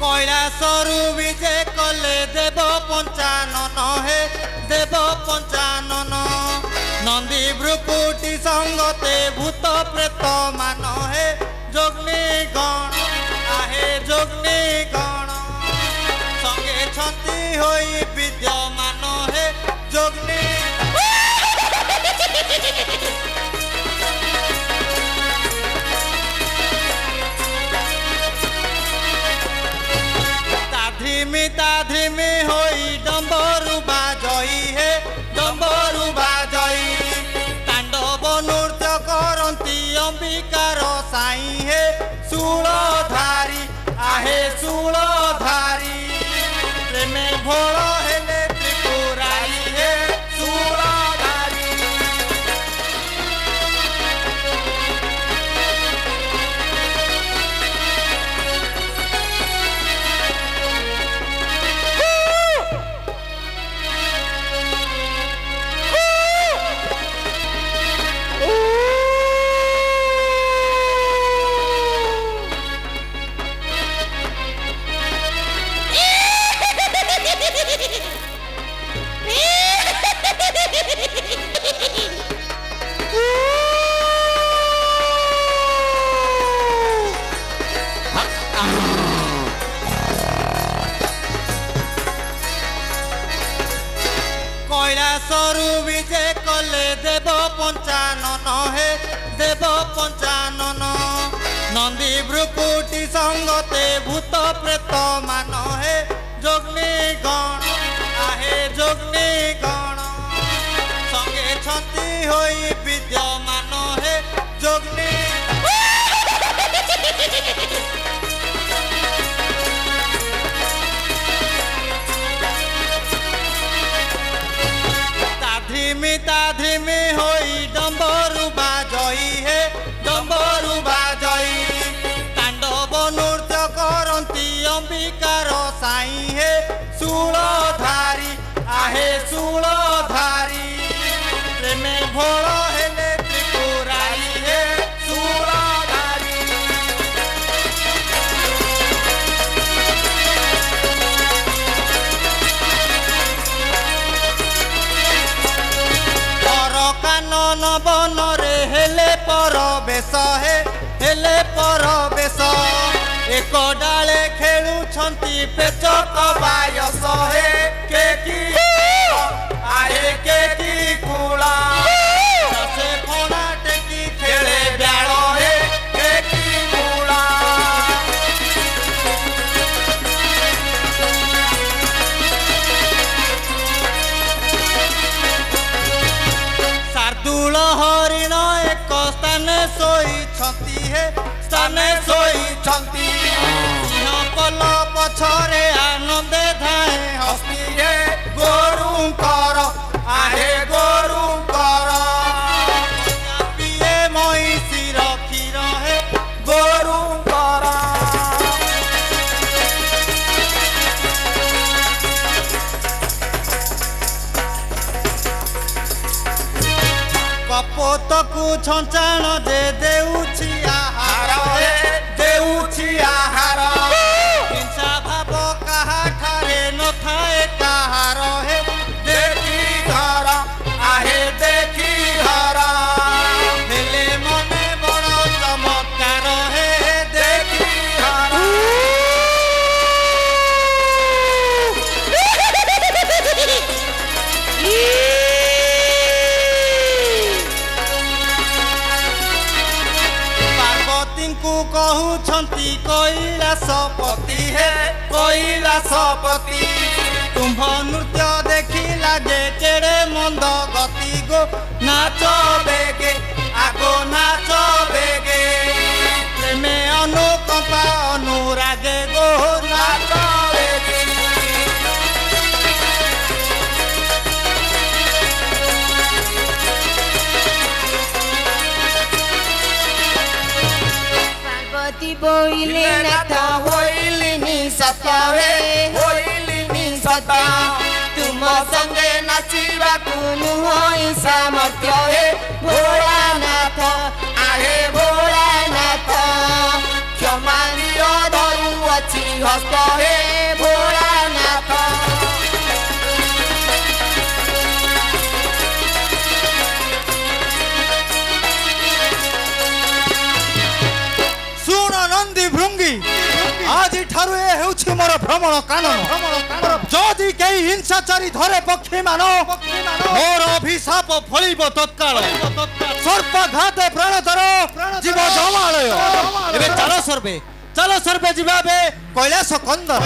कैलासरु विजे कले देव पंचानन हे देव पंचानन नंदी भ्रुकुटी संगते भूत प्रेत मान हे जोग्नि गण आहे जोग्नि गण संगे छंती होई विद्यमान हे जोग्नि धिमी होई डम्बरु बाजई हे डम्बरु बाजई तांडव नृत्य करती अंबिकार साई हे शूलधारी आहे शूलधारी प्रेमे भोल हेले त्रिपुरारी हे शूलधारी कैलासरु विजे कले देव पंचानन हे देव पंचानन नंदी भ्रुकुटी संगते भूत प्रेत मान हे जोग्नि गण आहे जोग्नि गण संगे छंती होई विद्यमान हे जोग्नि धिमी होई डम्बरु बाजई हे डम्बरु बाजई तांडव नृत्य करती अंबिकार साई हे शूलधारी आहे शूलधारी प्रेमे भोल हेले त्रिपुरारी हे शूलधारी कानन बन रे हेले परवेश हे हेले परवेश एक डाले खेलुछंती पेचक बायस हे के की आहे के की कुला से फोना टेकी खेले ब्याल हे के की कुला शार्दूल हरिण एक स्थान शोई हे स्थान शोई सिंह पल पछरे आनंदे धाए हस्ती हे गोरुंकर आहे गोरुंकर पिए महिषीर क्षीर हे गोरुंकर कपोत को छंचाण जे देउछि आहार हे देउछि आहार हिंसा भाव कहा ठारे न थाए कहार हे देखी घर आहे देखी घर हेले मने बड़ चमत्कार हे देखी घर कहूछंती कैलासपति हे कैलासपति तुम्भ नृत्य देखी लागे केड़े मंद गति गो नाच बेगे आगो नाच बेगे प्रेमे अनुकंपा अनुरागे गो नाच बेगे बोइले नाथ होइलिनी सत्य तुम संगे नाचिबा कुनु होई सामर्थ्य हे भोलानाथ आहे भोलानाथ क्षमा दियो धरुआ ଅଛି ହସ୍ତ ହେ ଭୋଳାନାଥ ଶୁଣ ନନ୍ଦୀ ଭୃଙ୍ଗୀ ଆଜି ଠାରୁ ଏ ହେଉଛି ମୋର ଭ୍ରମଣ କାନନ ଯଦି କେହି ହିଂସାଚାରୀ ଧରେ ପକ୍ଷୀ ମାନ ମୋର ଅଭିଶାପ ଫଳିବ ତତ୍କାଳ ସର୍ପାଘାତେ ପ୍ରାଣତର ଜୀବ ଜମାଳୟ ଏବେ ଚାଲ ସର୍ବେ ଯିବା ଏବେ କୈଳାସ କନ୍ଦର